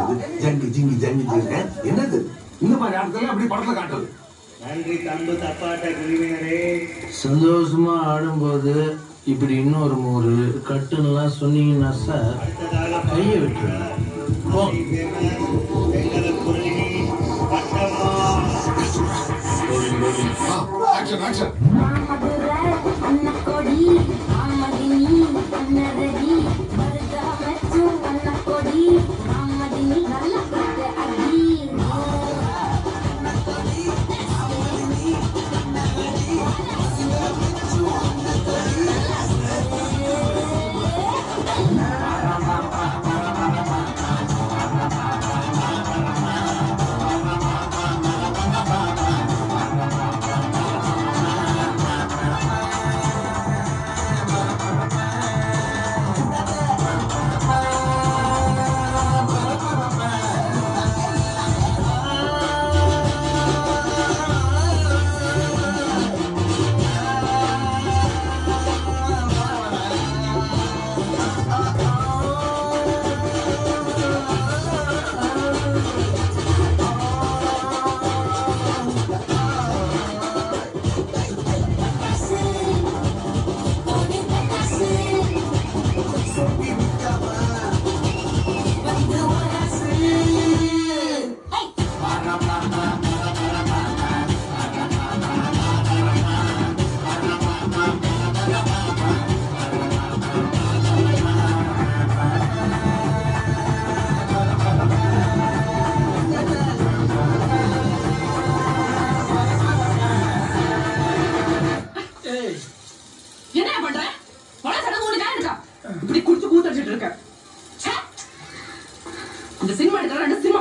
காட்டுறது, Zengi Gingee Zengi ஜிங்க என்னது இந்த மாதிரி ஆட்கள் அப்படி படத்துல காட்டுறது. நன்றி தம்பு தப்பாட்ட குருவினரே. சந்தோஷமா ஆடும்போது இப்படி இன்னொரு மூறு கட்டுன்னெல்லாம் சொன்னீங்கன்னா சார் கையை விட்டுருங்க. இந்த சினிமா எடுக்கிற ரெண்டு சினிமா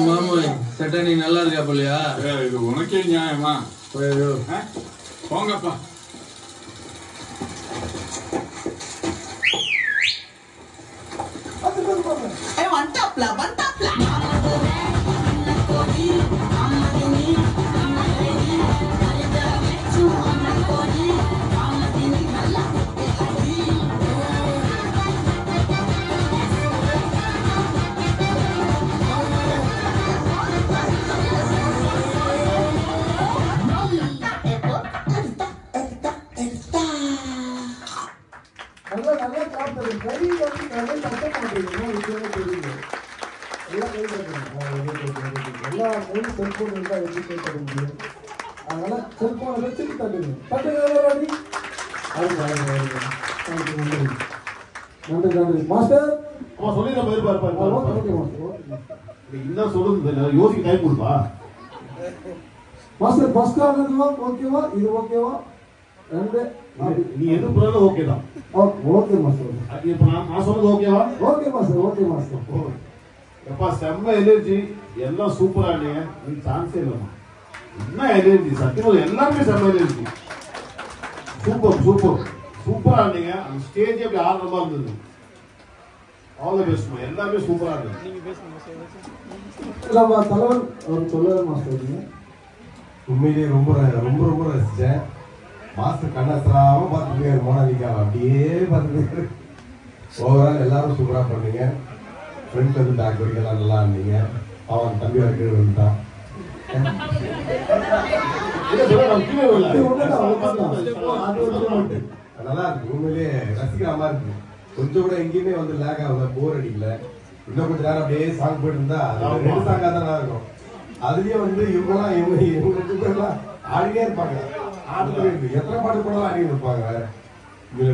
மாமா சட்டை நீ நல்லா இருக்கா போலியா? இது உனக்கே நியாயமா? போங்கப்பா. நீ எது பண்ணாலும் ஓகே தான். Okay master. இப்போ நான் சொன்னது ஓகேவா? Okay master. Okay master. எப்பா செம்ம எனர்ஜி, எல்லாம் சூப்பரா இல்லைங்க. நீ சான்ஸே இல்லைம்மா. என்ன எனர்ஜி, சத்தியமா எல்லாருமே செம்ம எனர்ஜி. சூப்பர் சூப்பர் சூப்பரா இருந்தீங்க. அந்த ஸ்டேஜ் அப்படி ஆரம்பமா இருந்தது. All the best. எல்லாமே சூப்பரா இருந்தது. நீங்க பேசுங்க தலைவர் அவர் சொல்லுவாரு மாஸ்டர். உண்மையிலேயே ரொம்ப ரொம்ப ரொம்ப ரசிச்சேன். மாஸ்டர் கண்ணாசராம பார்த்துட்டு மோனாலிகா அப்படியே பார்த்துட்டு ஓவரால் எல்லாரும் சூப்பரா பண்ணீங்க. ஃப்ரெண்ட்ல இருந்து பேக் வரைக்கும் நல்லா இருந்தீங்க. அவன் தம்பி வரைக்கும் வந்துட்டான். நல்லா இருக்கு. உண்மையிலேயே ரசிக்கிற மாதிரி இருக்கு. கொஞ்சம் கூட எங்கேயுமே வந்து லேக் ஆகல, போர் அடிக்கல. இன்னும் கொஞ்சம் நேரம் அப்படியே சாங் போயிட்டு இருந்தா ரெண்டு சாங்கா தான் நல்லா இருக்கும். அதுலயே வந்து இவங்கெல்லாம் இவங்க ரெண்டு பேர்லாம் ஆடினே இருப்பாங்க. எத்தனை பாட்டு போனாலும் ஆடிட்டு இருப்பாங்க.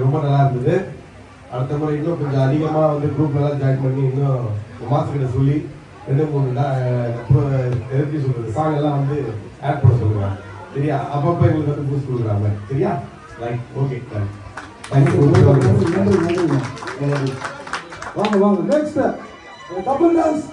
ரொம்ப நல்லா இருந்தது. அடுத்த முறை இன்னும் கொஞ்சம் அதிகமா வந்து குரூப் எல்லாம் ஜாயின் பண்ணி இன்னும் மாசக்கிட்ட சொல்லி 2-3 தெரிஞ்சு சொல்றது சாங் எல்லாம் வந்து ஆட் பண்ண சொல்லுவாங்க. சரியா? அப்பப்ப எங்களுக்கு வந்து பூஸ்ட் கொடுக்குறாங்க. சரியா? ரைட். ஓகே. வாங்க வாங்க நெக்ஸ்ட் கபில் டான்ஸ்